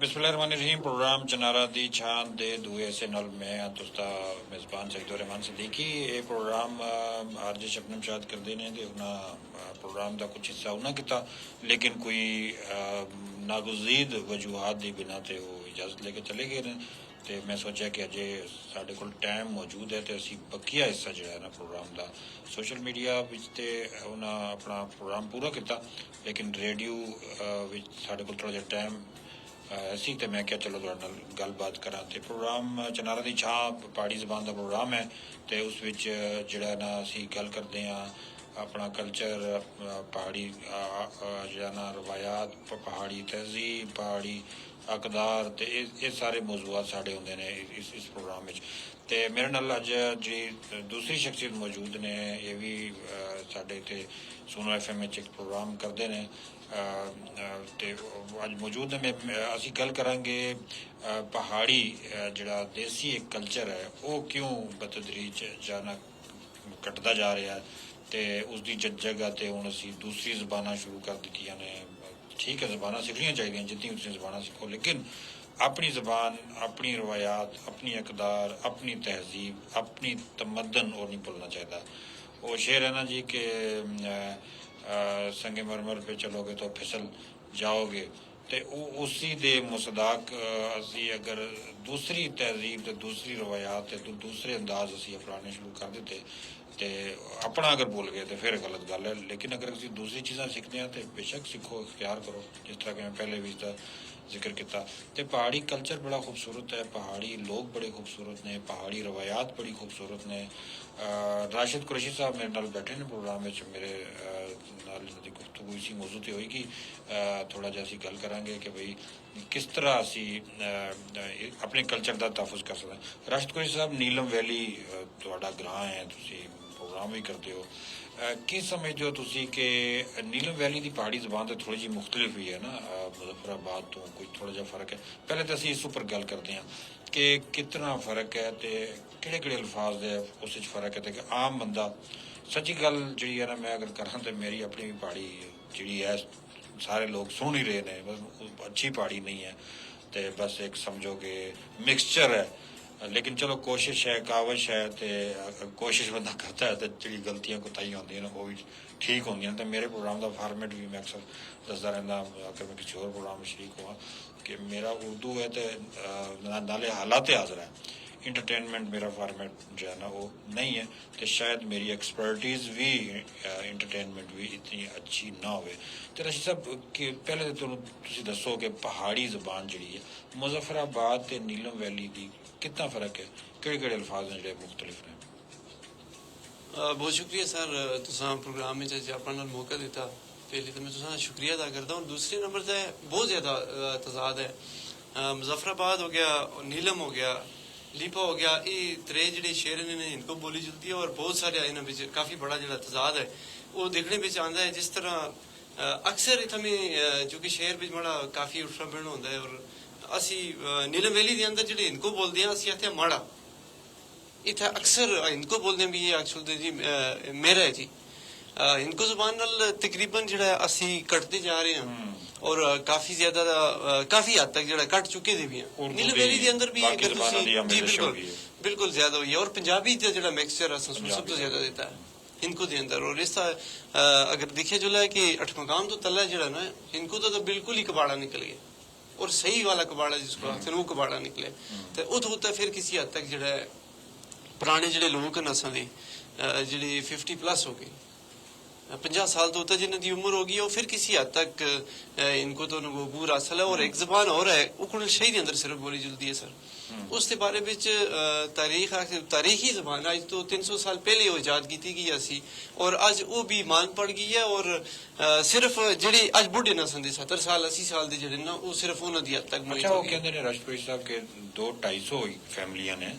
बिस्मिल्लाहिर्रहमानिर्रहीम। प्रोग्राम चनारा दी छान दे दुए से नल मैं तुस्ता मेज़बान सईदुर रहमान सिद्दीकी। ये प्रोग्राम आरजे शबनम शाद कर देने दे उन्हें प्रोग्राम का कुछ हिस्सा उन्हें किया, लेकिन कोई नागुज़ीद वजूहात की बिना ते वो इजाज़त लेके चले गए ने। तो मैं सोचा कि अजे साढ़े कोल टाइम मौजूद है तो असी बकिया हिस्सा जो है ना प्रोग्राम का सोशल मीडिया विच ते उन्हें अपना प्रोग्राम पूरा किया, लेकिन रेडियो विच साढ़े कोल थोड़ा जिहा टाइम सी तो मैं क्या चलो तुहाडे नाल गलबात करा। तो प्रोग्राम चनारा दी छां पहाड़ी जबान का प्रोग्राम है, तो उस विच जिहड़ा ना असी गल करते हैं अपना कल्चर, पहाड़ी जिहड़ा ना रवायात, पहाड़ी तहजीब, पहाड़ी अकदार, तो ये सारे मौजूआत साढ़े होंदे ने इस प्रोग्राम में। तो मेरे नाल अज जी दूसरी शख्सियत मौजूद ने, ये भी साढ़े इत्थे सोनो FM एक प्रोग्राम करते हैं। तो अज मौजूद ने असी गल करांगे पहाड़ी जिहड़ा देसी एक कल्चर है वो क्यों बतदरीज जाना घटदा जा रहा है, तो उसकी जगह तो हुण असी दूसरी जबानां शुरू कर दित्तियां ने। ठीक है, जबानां सीखनियां चाहिए जितनी उतनी जबानां सीखो, लेकिन अपनी जबान, अपनी रवायात, अपनी अकदार, अपनी तहजीब, अपनी तमद्दन और नहीं भुलना चाहिए। वो शेर है ना जी कि संगे मरमर पे चलोगे तो फिसल जाओगे, तो उसी दे मुसदाक असी अगर दूसरी तहजीब तो दूसरी रवायात तो दूसरे अंदाज असी अपनाने शुरू कर देते तो अपना अगर भूल गए तो फिर गलत गल है। लेकिन अगर असी दूसरी चीज़ां सीखते हैं तो बेशक सीखो, इख्तियार करो, जिस तरह कि मैं पहले भी इसका जिक्र किया। तो पहाड़ी कल्चर बड़ा खूबसूरत है, पहाड़ी लोग बड़े खूबसूरत ने, पहाड़ी रवायात बड़ी खूबसूरत ने। राशिद कुरैशी साहब मेरे नाल बैठे ने प्रोग्राम में, मेरे नाल इन्हां दी गुफ्तगू इसी मौजू ते होएगी। थोड़ा जिहा असीं गल करांगे कि भाई किस तरह असी अपने कल्चर का तहफ़ुज़ कर सकते हैं। राशिद कुरैशी साहब, नीलम वैली तुहाडा ग्रां है, तुसीं प्रोग्राम भी करते हो, की समझते हो तुसी कि नीलम वैली की पहाड़ी जबान तो थोड़ी जी मुख्तलिफ हुई है ना मुजफ्फराबाद तो कोई थोड़ा जिहा फर्क है। पहले तो असी इस उपर गल करते हैं कि कितना फर्क है, तो किहड़े किहड़े अल्फाज है उस फर्क है, तो कि आम बंदा सच्ची गल जी है ना, मैं अगर करा तो मेरी अपनी भी पहाड़ी जी है, सारे लोग सुन ही रहे हैं, बस अच्छी पहाड़ी नहीं है, तो बस एक समझो कि मिक्सचर है। लेकिन चलो कोशिश है, कावश है, तो कोशिश बंदा करता है तो जी गलतियां कोताहियां होंदी ने वो भी ठीक होंगी। तो मेरे प्रोग्राम का फार्मेट भी मैं अक्सर दसदा रहना अगर मैं किसी और प्रोग्राम में शरीक हुआ कि मेरा उर्दू है तो नाले हालात हाजर है, इंटरटेनमेंट मेरा फार्मेट जो है ना वो नहीं है, तो शायद मेरी एक्सपर्टीज़ भी इंटरटेनमेंट भी इतनी अच्छी ना हो। तो रशीद साहब कि पहले तो तुसीं दसो कि पहाड़ी जबान जी है मुजफ्फराबाद ते नीलम वैली की कितना फर्क है, किहड़े किहड़े अल्फाज ने जो मुख्तलिफ ने? बहुत शुक्रिया सर, तुसां प्रोग्राम में अपना मौका दिता। पहले तो मैं तुसां शुक्रिया अदा करता हूँ। दूसरे नंबर से बहुत ज़्यादा तजाद है। मुजफ्फराबाद हो गया, नीलम हो गया, लीपा हो गया, ये त्रे जिहड़े शेर ने इनको बोली जुलती है और बहुत सारे इन्हां विच काफ़ी बड़ा जिहड़ा तजाद है वो देखने में आंदा है। जिस तरह अक्सर इत्थें जो कि शहर में बड़ा काफ़ी उठना बैठना होंदा है, और असी नीलम वैली के अंदर जिहड़े इनको बोलते हैं असी आखते हैं माड़ा, इतना अक्सर इनको बोलते हैं भी ये एक्चुअल जी मेरा है जी। इनको जुबान नाल तकरीबन जिहड़ा असी कटते जा रहे हैं और काफी ज्यादा काफी हद तक जिहड़ा कट चुके थे भी हैं। नीलम वैली के अंदर भी अगर जी बिल्कुल बिल्कुल ज्यादा हुई है, और पंजाबी का जिहड़ा मिक्सचर सब तो ज्यादा देता है इनको दे अंदर। और इसका अगर देखिए जो है कि अठमकाम तो तला जिहड़ा ना इनको तो बिल्कुल ही कबाड़ा निकल गया, और सही वाला कबाड़ा जिसको आखते हैं वो कबाड़ा निकले। तो उत होता फिर किसी हद तक जिहड़ा पुराने जिहड़े लोग न असां दे जिहड़े 50+ हो गए, 50 साल तो होता जिन्हों की उम्र होगी, और फिर किसी हद तक इनको तो बूर हासिल है। और एक जबान और है वो कुल शही के अंदर सिर्फ बोली जुलती है सर, उसके बारे में तारीखी जबान अज तो 300 साल पहले वो ईजाद की गई सी, और अज वो भी मान पड़ गई है। और सिर्फ जेडे अज बुढ़े न सन 70 साल 80 साल के जेडे ना वो सिर्फ उन्होंने हद तक अच्छा वो कहते हैं राष्ट्रपति साहब के 200-250 फैमिलियां ने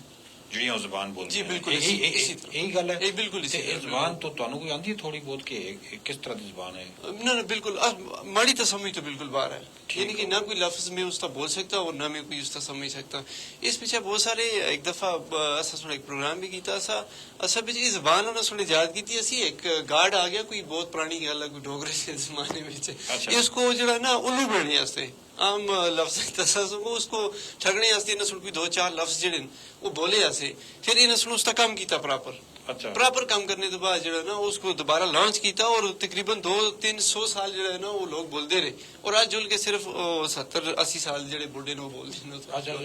ਜਿਹੜੀਆਂ ਉਹ ਜ਼ਬਾਨ ਬੋਲਦੇ ਜੀ ਬਿਲकुल इसी तरह ਇਹੀ ਗੱਲ ਹੈ ਇਹ ਬਿਲकुल इसी ਇਹ ਜ਼ਬਾਨ ਤੋਂ ਤੁਹਾਨੂੰ ਕੋਈ ਆਂਦੀ ਥੋੜੀ ਬਹੁਤ ਕਿ ਇਹ ਕਿਸ ਤਰ੍ਹਾਂ ਦੀ ਜ਼ਬਾਨ है ना ना बिल्कुल माड़ी तो समझ तो बिल्कुल बाहर है यानी कि ना कोई लफ्ज में उसका बोल सकता और ना मैं कोई उसका समझ सकता इस पीछे बहुत सारे एक दफा असा थोड़ा एक प्रोग्राम भी किया असा बिच इस जबान ना थोड़ी याद की असी एक गार्ड आ गया कोई बहुत पुरानी गल है कोई डोगरे के जमाने में इसको जरा ना उल्लू बनने वास्ते आम लफ्ज दसा उसको ठगने वास्ते इन्हें कोई 2-4 लफ्ज जेडे वो बोले ऐसे फिर इन्हें उसका काम किया प्रॉपर काम करने के बाद जो है ना उसको दोबारा लॉन्च किया और तकरीबन 200-300 साल जो है ना वो लोग बोलते रहे और आज जुल के सिर्फ 70-80 साल जो बुढ़े ने बोलते हैं अच्छा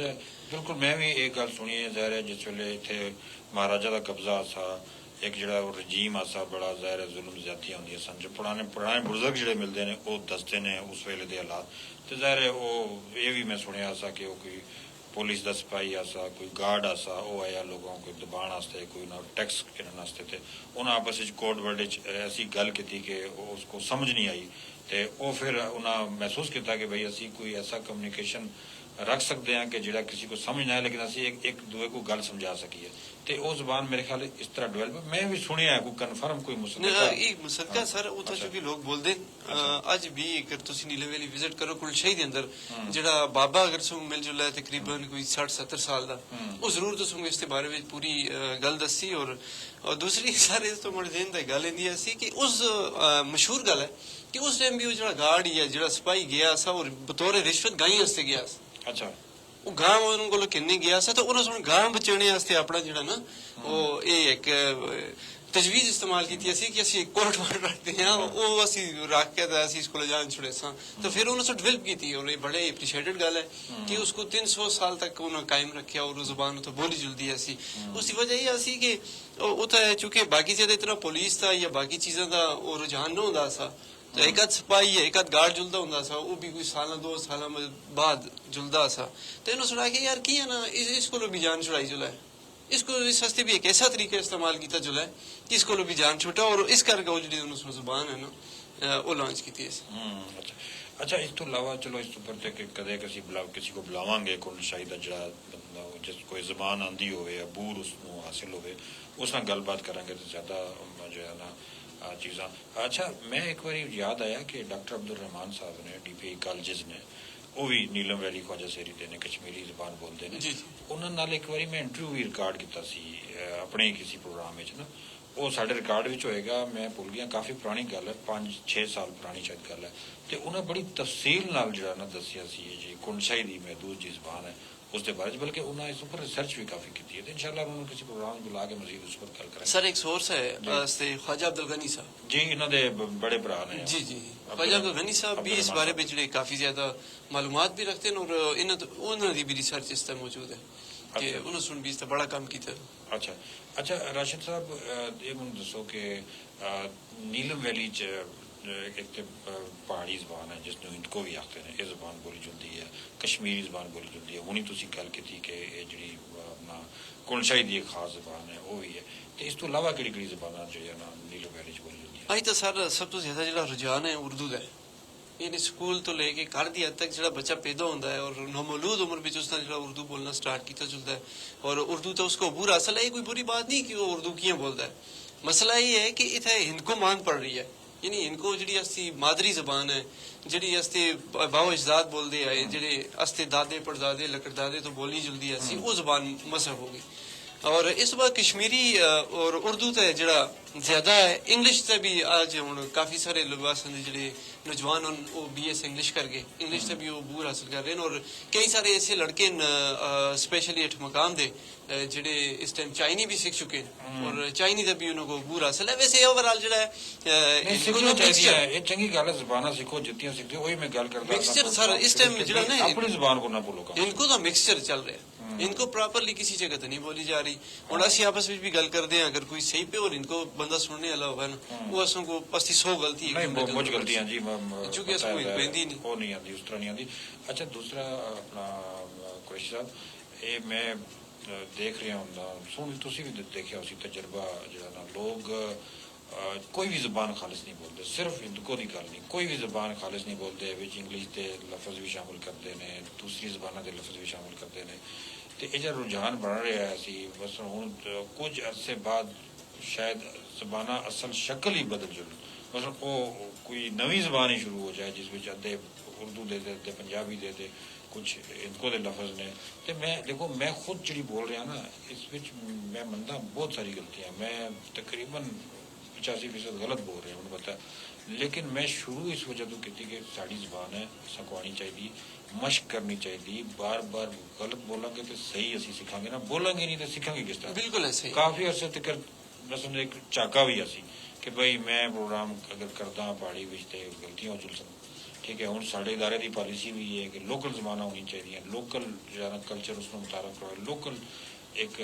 बिल्कुल मैं भी एक गल सुनी है ज़ाहिर है जिस वेले इत्थे महाराजा का कब्जा सा एक जिहड़ा रजीम आसा बड़ा ज़ाहिर है जुल्म ज़्यादतियां होंदियां सन जो पुराने बुजुर्ग जिहड़े मिलते हैं वो दसते हैं उस वेले दे हालात ते ज़ाहिर है वो ये भी मैं सुनिया सा कि वो कोई पुलिस का सिपाही आसा कोई गार्ड आसा वो आया लोगों को दबाण वास्ते कोई ना टैक्स गिनन वास्ते ते उन्हें आपस में कोड वर्ड ऐसी गल की कि उसको समझ नहीं आई तो वो फिर उन्हें महसूस किया कि भाई असी कोई ऐसा कम्युनिकेशन रख सकते हैं कि जिहड़ा किसी को समझ ना आए लेकिन असी एक दूए को गल समझा सकीए ते वो जबान मेरे ख्याल इस तरह डेवलप मैं भी सुनिया है कोई कन्फर्म कोई मुसदका सर उथा जो भी लोग बोलते आज भी अगर तुसी नीले वैली विजिट करो कुलशाही दे अंदर जेड़ा बाबा अगर सो मिल जुला है तकरीबन कोई 60-70 साल दा वो जरूर तुसों इस बारे में पूरी गल दसी और दूसरी सारे तो मुझे देन दा गल इंदी सी कि उस मशहूर गल है कि उस टाइम भी वो जेड़ा गार्ड या जेड़ा सिपाही गया सा और बतौर रिश्वत गाई वास्ते गया अच्छा वो गां उन्होंने कोल किन्ने गया सा तो उन्होंने सुन गां बचाने वास्ते अपना जेड़ा ना वो एक तजवीज इस्तेमाल की थी कि असी कोर्ट वार्ड रखते हैं वो असी रख के असी इसको ले जान छुड़े सा तो फिर उन्होंने डेवलप की थी और ये बड़े एप्रिशिएटेड गल है कि उसको 300 साल तक उन्होंने कायम रखा और जुबान तो बोली जुलदी ऐसी उसकी वजह ये ऐसी कि उता चूंकि बाकी से इतना पुलिस था या बाकी चीजें का वो रुझान न होता सा तो एक आध सिपाही है एक आध गार्ड जुलदा होंदा सा वो भी कोई साल 2 साल बाद जुलदा सा तो इन्होंने सुना कि यार की है ना इसको भी जान छुड़ाई जुला है इसको इस हस्ते भी एक ऐसा तरीका इस्तेमाल किया जुला है कि इसको भी जान छुटा और इस करके वो जी उन्होंने जुबान है ना वो लॉन्च की थी अच्छा इस तो अलावा चलो इस उपर ते कदे किसी को बुलावांगे कोई शायद जड़ा बंदा जिस कोई जबान आंदी होवे या बूर उसनु हासिल होवे उस नाल गलबात करांगे तो ज्यादा जो है ना चीज़ा अच्छा मैं एक बार याद आया कि डॉक्टर अब्दुल रहमान साहब ने DPI कॉलेजेस ने वो भी नीलम वैली ख्वाजा सेरी दे ने कश्मीरी जबान बोलते हैं उन्होंने नाल एक बार मैं इंटरव्यू भी रिकॉर्ड किया अपने किसी प्रोग्राम में ना वो साढ़े रिकॉर्ड में होएगा मैं भूल गया काफ़ी पुरानी गल है 5-6 साल पुरानी शायद गल है तो उन्हें बड़ी तफसील नाल जो ना दसिया जी कुंडशाही दी महदूद जी जबान है उसके बारे में बल्कि उन्होंने इस ऊपर रिसर्च भी काफी की है तो इंशाल्लाह उन्होंने किसी प्रोग्राम में बुला के मजीद उस पर गल करेंगे सर एक सोर्स है ख्वाजा अब्दुल गनी साहब जी इन्हों दे बड़े भरा ने जी ख्वाजा अब्दुल गनी साहब भी इस बारे में जो काफी ज्यादा मालूमात भी रखते हैं और उन्होंने भी रिसर्च इस तरह मौजूद है कि उन्होंने सुन भी इस तरह बड़ा काम किया अच्छा राशिद साहब ये मुझे दसो कि नीलम वैली एक पहाड़ी जबान है जिसनों इनको भी आखते हैं ये जबान बोली जुलती है कश्मीरी जबान बोली जुलती है हुणी तुसी गल की थी कि ये जी अपना कुंडशाही दी एक खास जबान है वो भी है तो इस तो अलावा केड़ी जबान जो है ना नीलम वैली च बोली जुलती है अज तो सर सब तो ज्यादा जो रुझान है उर्दू का यानी स्कूल तो लेके घर दी हद तक जो बच्चा पैदा होता है और नौमौलूद उम्र में उसने जो उर्दू बोलना स्टार्ट किया चलता है और उर्दू तो उसको अबूर हासिल है कोई बुरी बात नहीं कि वो उर्दू कियां बोलता है मसला ये है कि इतने हिंदको मांग पड़ रही है यानी इनको जी अस्ती मादरी जबान है जी अस्ते बाओ अजदाद बोलते आए जेडे अस्ते दादे परदादे लकड़दादे तो बोली जुलदी है वो जबान मसहब होगी और इस बार कश्मीरी और उर्दू तो जड़ा ज्यादा है इंग्लिश से भी आज हूँ काफी सारे लिबास जेडे नौजवान वो BS इंग्लिश करके इंग्लिश से भी वो बूर हासिल कर रहे हैं और कई सारे ऐसे लड़के स्पेशली अठ मकाम दे जेडे इस टाइम चाइनी भी सीख चुके हैं और चाइनी का भी उनको बूर हासिल है वैसे ओवरऑल जड़ा है चंगी गल है ज़बानां सीखो जितनी सीखते हो वही मैं गल करदा मिक्सचर सर इस टाइम जड़ा ना अपनी ज़बान को ना भूलो इनको तो मिक्सचर चल रहा है इनको प्रॉपरली किसी जगह तो नहीं बोली जा रही और असि आपस में भी गल करते हैं अगर कोई सही पे और इनको बंदा सुनने वाला होगा ना वो असों को 100 गलती है नहीं मुझ गलतियां जी चूंकि असों को पेंदी नहीं वो नहीं आती उस तरह नहीं आती अच्छा दूसरा अपना कुरैशी साहब ये मैं देख रहा हूं सुन तुसी भी देखिया उसी तजर्बा जो ना लोग कोई भी जबान खालिस नहीं बोलते सिर्फ हिंदुओं की गल नहीं कोई भी जबान खालिस नहीं बोलते विच इंग्लिश के लफज भी शामिल करते हैं दूसरी जबानों के लफज भी शामिल करते हैं ਤੇ ਇਹ ਜਿਹੜਾ ਰੁਝਾਨ ਬਣ ਰਿਹਾ ਸੀ ਬਸ ਹੁਣ ਕੁਝ ਅਰਸੇ ਬਾਅਦ ਸ਼ਾਇਦ ਜ਼ਬਾਨਾਂ ਅਸਲ ਸ਼ਕਲ ਹੀ ਬਦਲ ਜਾਣ, ਮਤਲਬ ਉਹ ਕੋਈ ਨਵੀਂ ਜ਼ਬਾਨ ਹੀ ਸ਼ੁਰੂ ਹੋ ਜਾਏ ਜਿਸ ਵਿੱਚ ਅੱਧੇ ਉਰਦੂ ਦੇ ਤੇ ਪੰਜਾਬੀ ਦੇ ਤੇ ਕੁਝ ਇਨਕੋ ਦੇ ਲਫ਼ਜ਼ ਨੇ। ਤੇ ਮੈਂ ਦੇਖੋ ਮੈਂ ਖੁਦ ਜਿਹੜੀ ਬੋਲ ਰਿਹਾ ਨਾ ਇਸ ਵਿੱਚ ਮੈਂ ਮੰਨਦਾ ਬਹੁਤ ਸਾਰੀ ਗਲਤੀਆਂ, ਮੈਂ ਤਕਰੀਬਨ 85% ਗਲਤ ਬੋਲ ਰਿਹਾ ਮੈਨੂੰ ਪਤਾ, ਲੇਕਿਨ ਮੈਂ ਸ਼ੁਰੂ ਇਸ ਵਜ੍ਹਾ ਤੋਂ ਕੀਤੀ ਕਿ ਸਾਡੀ ਜ਼ਬਾਨ ਹੈ ਸਾਨੂੰ ਆਉਣੀ ਚਾਹੀਦੀ, ਮਸ਼ਕ ਕਰਨੀ ਚਾਹੀਦੀ, ਬਾਰ-ਬਾਰ ਗਲਤ ਬੋਲਾਂਗੇ ਤੇ ਸਹੀ ਅਸੀਂ ਸਿੱਖਾਂਗੇ ਨਾ, ਬੋਲਾਂਗੇ ਨਹੀਂ ਤੇ ਸਿੱਖਾਂਗੇ ਕਿਸ ਤਰ੍ਹਾਂ। ਬਿਲਕੁਲ ਐਸੇ ਕਾਫੀ ਅਰਸੇ ਤੱਕ ਮਸਲਨ ਇੱਕ ਝਾਕਾ ਵੀ ਅਸੀਂ ਕਿ ਭਾਈ ਮੈਂ ਪ੍ਰੋਗਰਾਮ ਅਗਰ ਕਰਦਾ ਪਹਾੜੀ ਵਿੱਚ ਤੇ ਗਲਤੀਆਂ ਹੋ ਜੁਲਸਨ, ਠੀਕ ਹੈ। ਹੁਣ ਸਾਡੇ ਇਦਾਰੇ ਦੀ ਪਾਲਿਸੀ ਵੀ ਇਹ ਹੈ ਕਿ ਲੋਕਲ ਜ਼ਬਾਨਾਂ ਹੋਣੀ ਚਾਹੀਦੀਆਂ, ਲੋਕਲ ਜਿਹੜਾ ਨਾ ਕਲਚਰ ਉਸਨੂੰ ਮੁਤਾਰਫ ਕਰੋ, ਲੋਕਲ ਇੱਕ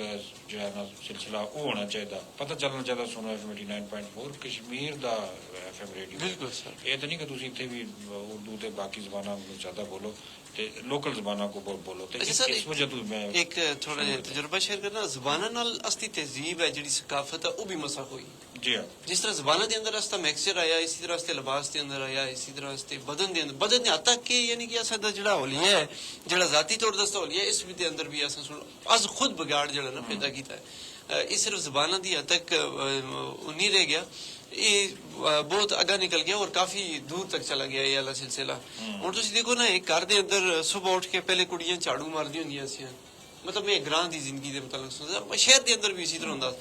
ਜਿਹੜਾ ਨਾ ਸਿਲਸਿਲਾ ਉਹ ਹੋਣਾ ਚਾਹੀਦਾ, ਪਤਾ ਚੱਲਣਾ ਚਾਹੀਦਾ। ਸੁਣੋ FM 89.4 ਕਸ਼ਮੀਰ ਦਾ FM ਰੇਡੀਓ। ਬਿਲਕੁਲ ਸਰ, ਇਹ ਤਾਂ ਨਹੀਂ ਕਿ ਤੁਸੀਂ ਇੱਥੇ ਵੀ ਉਰਦੂ ਤੇ ਬਾਕੀ ਜ਼ਬਾਨਾਂ ਨੂੰ ਜ਼ਿਆਦਾ ਬੋਲੋ ਤੇ ਲੋਕਲ ਜ਼ਬਾਨਾਂ ਕੋ ਬੋਲੋ ਤੇ ਇਸ ਵਜ੍ਹਾ ਤੋਂ ਮੈਂ ਇੱਕ ਥੋੜਾ ਜਿਹਾ ਤਜਰਬਾ ਸ਼ੇਅਰ ਕਰਨਾ। ਜ਼ਬਾਨਾਂ ਨਾਲ ਅਸਲੀ ਤਹਿਜ਼ੀਬ ਹੈ ਜਿਹੜੀ ਸਕਾਫਤ ਹੈ ਉਹ ਵੀ ਮਸਾ ਹੋਈ। ਜੀ ਹਾਂ, ਜਿਸ ਤਰ੍ਹਾਂ ਜ਼ਬਾਨਾਂ ਦੇ ਅੰਦਰ ਅਸਤਾ ਮਿਕਸਚਰ ਆਇਆ, ਇਸੇ ਤਰ੍ਹਾਂ ਅਸਤੇ ਲਿਬਾਸ ਦੇ ਅੰਦਰ ਆਇਆ, ਇਸੇ ਤਰ੍ਹਾਂ ਅਸਤੇ ਬਦਨ ਦੇ ਅੰਦਰ, ਬਦਨ ਦੇ ਹੱਦ ਤੱਕ ਕਿ ਯਾਨੀ ਕਿ ਅਸਾਂ ਦਾ ਜਿਹੜਾ ਹੋਲੀਆ ਹੈ, ਜਿਹੜਾ ਜ਼ਾਤੀ ਤੌਰ ਦਸਤਾ ਹੋਲੀਆ ਇਸ ਵੀ ਦੇ ਅੰਦਰ ਵੀ ਅਸਾਂ ਸੁਣ ਅਸ ਖੁਦ ਵਿਗਾੜ ਜਿਹੜਾ ਨਾ ਪੈਦਾ ਕੀਤਾ ਹੈ। ਇਹ ਸਿਰਫ ਜ਼ਬਾਨਾਂ ਦੀ ਹੱਦ ਤੱਕ ਨਹੀਂ ਰਹਿ ਗਿਆ, ਇਹ ਬਹੁਤ ਅੱਗਾ ਨਿਕਲ ਗਿਆ ਔਰ ਕਾਫੀ ਦੂਰ ਤੱਕ ਚਲਾ ਗਿਆ ਇਹ ਵਾਲਾ ਸਿਲਸਿਲਾ। ਹੁਣ ਤੁਸੀਂ ਦੇਖੋ ਨਾ, ਇੱਕ ਘਰ ਦੇ ਅੰਦਰ ਸਵੇਰ ਉੱਠ ਕੇ ਪਹਿਲੇ ਕੁੜੀਆਂ ਝਾੜੂ ਮਾਰਦੀਆਂ ਹੁੰਦੀਆਂ ਸੀ, ਮਤਲਬ ਮੈਂ ਗ੍ਰਾਂ ਦੀ ਜ਼ਿੰਦਗੀ ਦੇ ਮੁਤਾਲਕ ਸੋਚਦਾ, ਸ਼ਹਿਰ ਦੇ ਅੰਦਰ ਵੀ ਇਸੇ ਤਰ੍ਹਾਂ ਹੁੰਦਾ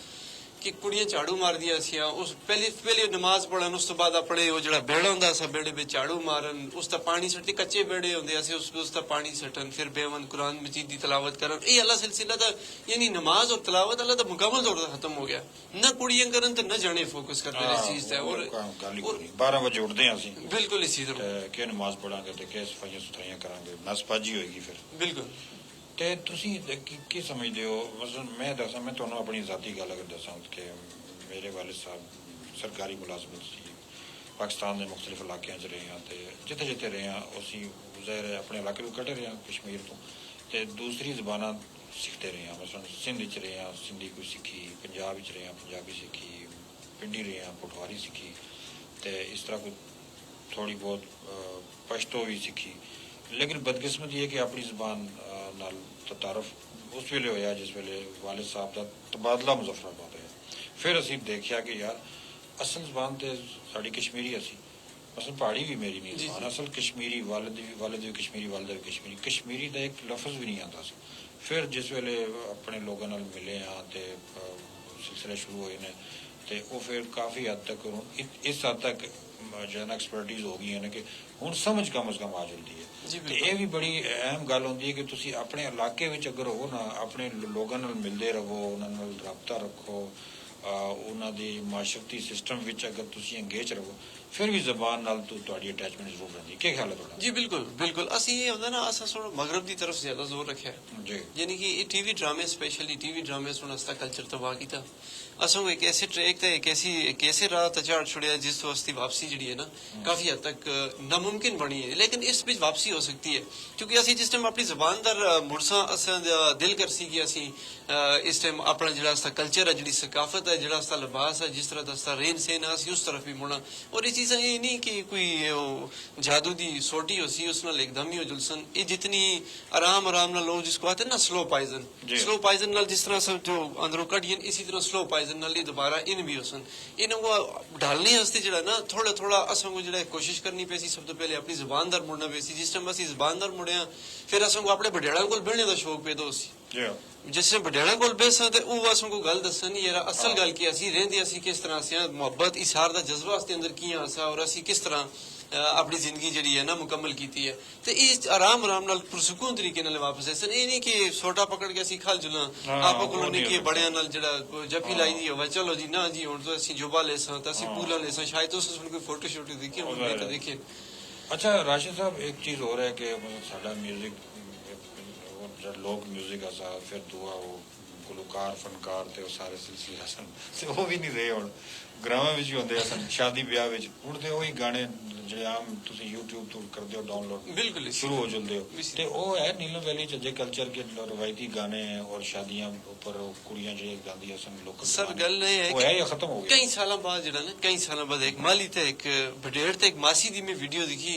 ਕਿ ਕੁੜੀਆਂ ਝਾੜੂ ਮਾਰਦੀਆਂ ਸੀ। ਉਸ ਪਹਿਲੇ ਨਮਾਜ਼ ਪੜ੍ਹਨ, ਉਸ ਤੋਂ ਬਾਅਦ ਆਪਣੇ ਉਹ ਜਿਹੜਾ ਬੇੜਾ ਹੁੰਦਾ ਸੀ ਬੇੜੇ ਵਿੱਚ ਝਾੜੂ ਮਾਰਨ, ਉਸ ਦਾ ਪਾਣੀ ਸੱਟਦੇ, ਕੱਚੇ ਬੇੜੇ ਹੁੰਦੇ ਸੀ ਉਸ ਦਾ ਪਾਣੀ ਸੱਟਣ, ਫਿਰ ਬੇਵਨ ਕੁਰਾਨ ਮਜੀਦ ਦੀ ਤਲਾਵਤ ਕਰਨ। ਇਹ ਅੱਲਾ ਸਿਲਸਿਲਾ ਦਾ ਯਾਨੀ ਨਮਾਜ਼ ਔਰ ਤਲਾਵਤ ਅੱਲਾ ਦਾ ਮੁਕੰਮਲ ਤੌਰ ਤੇ ਖਤਮ ਹੋ ਗਿਆ। ਨਾ ਕੁੜੀਆਂ ਕਰਨ ਤੇ ਨਾ ਜਾਣੇ ਫੋਕਸ ਕਰਦੇ ਨੇ ਇਸ ਚੀਜ਼ ਤੇ। ਔਰ 12 ਵਜੇ ਉੱਠਦੇ ਹਾਂ ਅਸੀਂ, ਬਿਲਕੁਲ ਇਸੇ ਤਰ੍ਹਾਂ ਕਿ ਨਮਾਜ਼ ਪੜਾਂਗੇ ਤੇ ਕਿ ਸਫਾਈਆਂ ਸੁਥਰਾਈਆਂ ਕਰਾਂਗੇ, ਨਸਪਾਜੀ ਹੋਏਗੀ ਫਿਰ। ਬਿਲਕੁਲ। ਤੇ ਤੁਸੀਂ ਕੀ ਸਮਝਦੇ ਹੋ? ਮਸਲਨ ਮੈਂ ਦੱਸਾਂ, ਮੈਂ ਤੁਹਾਨੂੰ ਆਪਣੀ ਜ਼ਾਤੀ ਗੱਲ ਅਗਰ ਦੱਸਾਂ ਕਿ ਮੇਰੇ ਵਾਲਿਦ ਸਾਹਿਬ ਸਰਕਾਰੀ ਮੁਲਾਜ਼ਮਤ ਸੀ, ਪਾਕਿਸਤਾਨ ਦੇ ਮੁਖਤਲਿਫ ਇਲਾਕਿਆਂ 'ਚ ਰਹੇ ਹਾਂ ਤੇ ਜਿੱਥੇ ਜਿੱਥੇ ਰਹੇ ਹਾਂ ਅਸੀਂ ਜ਼ਾਹਿਰ ਹੈ ਆਪਣੇ ਇਲਾਕੇ ਤੋਂ ਕੱਢੇ ਰਹੇ ਹਾਂ ਕਸ਼ਮੀਰ ਤੋਂ, ਤੇ ਦੂਸਰੀ ਜ਼ਬਾਨਾਂ ਸਿੱਖਦੇ ਰਹੇ ਹਾਂ। ਮਸਲਨ ਸਿੰਧ 'ਚ ਰਹੇ ਹਾਂ, ਸਿੰਧੀ ਕੋਈ ਸਿੱਖੀ, ਪੰਜਾਬ ਵਿੱਚ ਰਹੇ ਹਾਂ, ਪੰਜਾਬੀ ਸਿੱਖੀ, ਪਿੰਡੀ ਰਹੇ ਹਾਂ, ਪਠਵਾਰੀ ਸਿੱਖੀ, ਤੇ ਇਸ ਤਰ੍ਹਾਂ ਕੋਈ ਥੋੜੀ ਬਹੁਤ ਪਸ਼ਤੋ ਵੀ ਸਿੱਖੀ। ਲੇਕਿਨ ਬਦਕਿਸਮਤ ਇਹ ਕਿ ਆਪਣੀ ਜ਼ਬਾਨ ਨਾਲ ਤਤਾਰਫ ਉਸ ਵੇਲੇ ਹੋਇਆ ਜਿਸ ਵੇਲੇ ਵਾਲਿਦ ਸਾਹਿਬ ਦਾ ਤਬਾਦਲਾ ਮੁਜ਼ੱਫਰਾਬਾਦ ਹੋਇਆ। ਫਿਰ ਅਸੀਂ ਦੇਖਿਆ ਕਿ ਯਾਰ ਅਸਲ ਜ਼ਬਾਨ ਤੇ ਸਾਡੀ ਕਸ਼ਮੀਰੀ ਅਸੀਂ, ਅਸਲ ਪਹਾੜੀ ਵੀ ਮੇਰੀ ਨਹੀਂ ਜ਼ਬਾਨ, ਅਸਲ ਕਸ਼ਮੀਰੀ, ਵਾਲਿਦ ਵੀ ਕਸ਼ਮੀਰੀ, ਵਾਲਿਦਾ ਵੀ ਕਸ਼ਮੀਰੀ, ਕਸ਼ਮੀਰੀ ਦਾ ਇੱਕ ਲਫ਼ਜ਼ ਵੀ ਨਹੀਂ ਆਉਂਦਾ ਸੀ। ਫਿਰ ਜਿਸ ਵੇਲੇ ਆਪਣੇ ਲੋਕਾਂ ਨਾਲ ਮਿਲੇ ਹਾਂ ਤੇ ਸਿਲਸਿਲੇ ਸ਼ੁਰੂ ਹੋਏ ਨੇ ਤੇ ਉਹ ਫਿਰ ਕਾਫੀ ਹੱਦ ਤੱਕ ਇਸ ਹੱਦ ਤੱਕ ਜਿਹੜਾ ਐਕਸਪਰਟੀਜ਼ ਹੋ ਗਈ ਹੈ ਨਾ ਕਿ ਹੁਣ ਸਮਝ ਕਮ ਅਜ਼ ਕਮ ਆ ਜਾਂਦੀ ਹੈ। ਤੇ ਇਹ ਵੀ ਬੜੀ ਅਹਿਮ ਗੱਲ ਹੁੰਦੀ ਹੈ ਕਿ ਤੁਸੀਂ ਆਪਣੇ ਇਲਾਕੇ ਵਿੱਚ ਅਗਰ ਹੋ ਨਾ, ਆਪਣੇ ਲੋਕਾਂ ਨਾਲ ਮਿਲਦੇ ਰਹੋ, ਉਹਨਾਂ ਨਾਲ ਰਾਬਤਾ ਰੱਖੋ, ਉਹਨਾਂ ਦੇ ਮਾਸ਼ਰਤੀ ਸਿਸਟਮ ਵਿੱਚ ਅਗਰ ਤੁਸੀਂ ਇੰਗੇਜ ਰਹੋ, ਫਿਰ ਵੀ ਜ਼ਬਾਨ ਨਾਲ ਤੁਹਾਡੀ ਅਟੈਚਮੈਂਟ ਜ਼ਰੂਰ ਰਹਿੰਦੀ। ਕੀ ਖਿਆਲ ਹੈ ਤੁਹਾਡਾ? ਜੀ ਬਿਲਕੁਲ ਬਿਲਕੁਲ। ਅਸੀਂ ਇਹ ਹੁੰਦਾ ਨਾ ਅਸਾਂ ਸੁਣ ਮਗਰਬ ਦੀ ਤਰਫ ਜ਼ਿਆਦਾ ਜ਼ੋਰ ਰੱਖਿਆ ਜੀ, ਯਾਨੀ ਕਿ ਇਹ ਟੀਵੀ ਡਰਾਮੇ, ਸਪੈਸ਼ਲੀ ਟੀਵੀ ਡਰਾਮੇ ਸੁਣ ਅਸਤਾ ਕਲਚਰ ਤਬਾਹ ਕੀਤਾ। ਅਸਾਂ ਇੱਕ ਐਸੇ ਟ੍ਰੈਕ ਤੇ ਇੱਕ ਐਸੇ ਰਾਹ ਤੇ ਝਾੜ ਛੁੜਿਆ ਜਿਸ ਤੋਂ ਅਸਤੀ ਵਾਪਸੀ ਜਿਹੜੀ ਹੈ ਨਾ ਕਾਫੀ ਹੱਦ ਤੱਕ ਨਾਮੁਮਕਿਨ ਬਣੀ ਹੈ। ਲੇਕਿਨ ਇਸ ਵਿੱਚ ਵਾਪਸੀ ਹੋ ਸਕਦੀ ਹੈ ਕਿਉਂਕਿ ਅਸੀਂ ਜਿਸ ਟਾਈਮ ਆਪਣੀ ਜ਼ਬਾਨ ਦਾ ਮੁਰਸਾ ਅਸਾਂ ਦਾ ਦਿਲ ਕਰ ਸੀ ਕਿ ਅਸੀਂ ਇਸ ਟਾਈਮ ਆਪਣਾ ਜਿਹੜਾ ਅਸਤਾ ਕਲਚਰ ਹੈ, ਜਿਹੜੀ ਸਕਾਫਤ ਹੈ, ਜਿਹੜਾ ਅਸਤਾ ਲਿਬਾਸ ਹੈ, ਜਿਸ ਤਰ੍ਹਾਂ ਦਾ ਅਸਤਾ ਰਹਿਣ ਸਹਿਣ ਹੈ, ਅਸੀਂ ਉਸ ਤਰਫ ਵੀ ਮੁੜਨਾ। ਔਰ ਇਹ ਚੀਜ਼ਾਂ ਇਹ ਨਹੀਂ ਕਿ ਕੋਈ ਜਾਦੂ ਦੀ ਸੋਟੀ ਹੋ ਸੀ ਉਸ ਨਾਲ ਇੱਕਦਮ ਹੀ ਹੋ ਜੁਲਸਨ। ਇਹ ਜਿਤਨੀ ਆਰਾਮ ਨਾਲ ਲੋग जिसको आते हैं ना स्लो पाइजन ਨਾਲ ਜਿਸ ਤਰ੍ਹਾਂ ਸਭ ਜੋ ਅੰਦਰੋਂ ਕੱਢੀਆਂ ਇਸੇ ਤਰ੍ਹਾਂ स्लो पाइजन ਨਾਲ ਇਹ ਦੁਬਾਰਾ ਇਨ ਵੀ ਹੋਸਨ। ਇਹਨਾਂ ਨੂੰ ਢਾਲਣੇ ਵਾਸਤੇ ਜਿਹੜਾ ਨਾ ਥੋੜਾ ਅਸਾਂ ਨੂੰ ਜਿਹੜਾ ਕੋਸ਼ਿਸ਼ ਕਰਨੀ ਪਈ ਸੀ। ਸਭ ਤੋਂ ਪਹਿਲੇ ਆਪਣੀ ਜ਼ਬਾਨ ਦਰ ਮੁੜਨਾ ਪਈ ਸੀ। ਜਿਸ ਟਾਈਮ ਅਸੀਂ ਜ਼ਬਾਨ ਦਰ ਮੁੜਿਆ ਫਿਰ ਅਸਾਂ ਨੂੰ ਆਪਣੇ ਵਡੇੜਾਂ ਕੋਲ ਬਹਿਣੇ ਦਾ ਸ਼ੌਕ ਪੈਦਾ ਹੋ ਸੀ। ਜਿਸ ਟਾਈਮ ਵਡੇੜਾਂ ਕੋਲ ਬੈਸਾਂ ਤੇ ਉਹ ਅਸਾਂ ਨੂੰ ਗੱਲ ਦੱਸਣ ਨਹੀਂ ਯਾਰ ਅਸਲ ਗੱਲ ਕੀ ਅਸੀਂ ਰਹਿੰਦੇ ਅਸੀਂ ਕਿਸ ਤਰ੍ਹਾਂ ਅਸੀਂ ਮੁਹੱਬਤ ਇਸ਼ਾਰ ਦਾ ਜਜ਼ਬਾ ਅਸੀਂ ਅੰਦਰ ਕੀ ਆਸਾ ਔਰ ਅਸੀਂ ਕਿਸ ਤਰ੍ਹਾਂ ਆਪਣੀ ਜ਼ਿੰਦਗੀ ਜਿਹੜੀ ਹੈ ਨਾ ਮੁਕੰਮਲ ਕੀਤੀ ਹੈ। ਤੇ ਇਹ ਆਰਾਮ ਨਾਲ ਪੁਰਸਕੂਨ ਤਰੀਕੇ ਨਾਲ ਵਾਪਸ ਆਏ ਸਨ। ਇਹ ਨਹੀਂ ਕਿ ਛੋਟਾ ਪਕੜ ਕੇ ਅਸੀਂ ਖਲ ਜੁਲਾਂ ਆਪਾਂ ਕੋਲੋਂ ਨਹੀਂ ਕਿ ਬੜਿਆਂ ਨਾਲ ਜਿਹੜਾ ਜੱਫੀ ਲਾਈ ਦੀ ਹੋਵੇ ਚਲੋ ਜੀ ਨਾ ਜੀ ਹੁਣ ਤਾਂ ਅਸੀਂ ਜੁਬਾ ਲੈਸਾਂ ਤਾਂ ਅਸੀਂ ਪੂਲਾ ਲੈਸਾਂ ਸ਼ਾਇਦ ਤੋਂ ਸੁਣ ਕੋਈ ਫੋਟੋ ਸ਼ੂਟ ਦੇਖੀ ਹੋਵੇ ਤਾਂ ਦੇਖੇ। ਅੱਛਾ ਰਾਸ਼ਿਦ ਸਾਹਿਬ, ਇੱਕ ਚੀਜ਼ ਹੋਰ ਹੈ ਕਿ ਸਾਡਾ ਮਿਊਜ਼ਿਕ ਜਿਹੜਾ ਲੋਕ ਮਿਊਜ਼ਿਕ ਆ ਫਿਰ ਦੁਆ ਉਹ ਗੁਲਕਾਰ ਫਨਕਾਰ ਤੇ ਉਹ ਸਾਰੇ ਸਿਲਸਿਲੇ ਸਨ ਤੇ ਉਹ ਵੀ ਨਹੀਂ ਰਹੇ। ਹੁਣ ਗ੍ਰਾਮਾਂ ਵਿੱਚ ਵੀ ਹੁੰਦੇ ਸਨ, ਸ਼ਾਦੀ ਵਿਆਹ ਵਿੱਚ ਹੁਣ ਤੇ ਉਹੀ ਗਾਣੇ ਜਿਹੜੇ ਆਮ ਤੁਸੀਂ YouTube ਤੋਂ ਕਰਦੇ ਹੋ ਡਾਊਨਲੋਡ ਬਿਲਕੁਲ शुरू हो जाते हो ते वो है नीलम वैली च जे कल्चर के रवायती गाने और शादियां ऊपर कुड़ियां जो गांदियां सन लोकल सर गल ये है वो है या खत्म हो गया कई साल बाद जड़ा ना कई साल बाद एक माली ते एक बडेड़ ते एक मासी दी मैं वीडियो देखी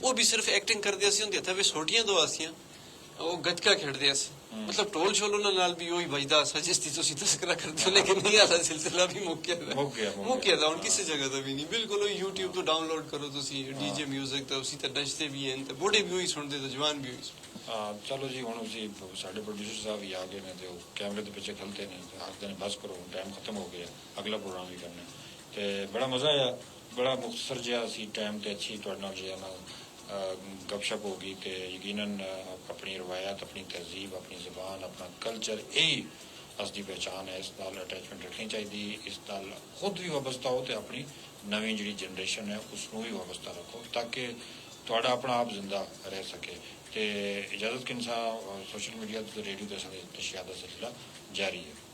वो भी सिर्फ एक्टिंग करदे सी हुंदे थे वे छोटियां दो आसियां वो गतका खेडदे सी मतलब टोल शोल ਉਹਨਾਂ ਨਾਲ ਵੀ ਉਹੀ ਵੱਜਦਾ ਸਜਿਸ ਦੀ ਤੁਸੀਂ ਤਸਕਰਾ ਕਰਦੇ ਹੋ ਲੇਕਿਨ ਨਹੀਂ ਆਲਾ ਸਿਲਸਿਲਾ ਵੀ ਮੁੱਕ ਗਿਆ ਤਾਂ ਹੁਣ ਕਿਸੇ ਜਗ੍ਹਾ ਦਾ ਵੀ ਨਹੀਂ ਬਿਲਕੁਲ ਉਹ YouTube ਤੋਂ ਡਾਊਨਲੋਡ ਕਰੋ ਤੁਸੀਂ ਡੀਜੇ 뮤직 ਤਾਂ ਉਸੇ ਤੇ ਨੱਚਦੇ ਵੀ ਹਨ ਤੇ ਬੁੱਢੇ ਵੀ ਉਹੀ ਸੁਣਦੇ ਤੇ ਜਵਾਨ ਵੀ ਉਹੀ ਹਾਂ ਚਲੋ ਜੀ ਹੁਣ ਅਸੀਂ ਸਾਡੇ ਪ੍ਰੋਡਿਊਸਰ ਸਾਹਿਬ ਵੀ ਆ ਗਏ ਨੇ ਤੇ ਉਹ ਕੈਮਰੇ ਦੇ ਪਿੱਛੇ ਖਲਤੇ ਨੇ ਤੇ ਆਖਦੇ ਨੇ ਬਸ ਕਰੋ ਟਾਈਮ ਖਤਮ ਹੋ ਗਿਆ ਅਗਲਾ ਪ੍ਰੋਗਰਾਮ ਵੀ ਕਰਨਾ ਤੇ ਬੜਾ ਮਜ਼ਾ ਆਇਆ ਬੜਾ ਮੁਖਤਸਰ ਜਿਹਾ ਸੀ ਟਾਈਮ ਤੇ ਅੱਛੀ ਤੁਹਾਡੇ ਨਾਲ ਜਿਹੜਾ ਨਾ गपशप होगी कि यकीनन अपनी रवायत अपनी तहजीब अपनी ज़बान अपना कल्चर यही असली पहचान है इस नाल अटैचमेंट रखनी चाहिए इस नाल खुद भी वाबस्ता हो तो अपनी नवी जी जनरेशन है उसनों भी वाबस्ता रखो ताकि तुहाडा अपना आप जिंदा रह सके तो इजाज़त के इंसान सोशल मीडिया तो रेडियो के नशियात का सिलसिला जारी है।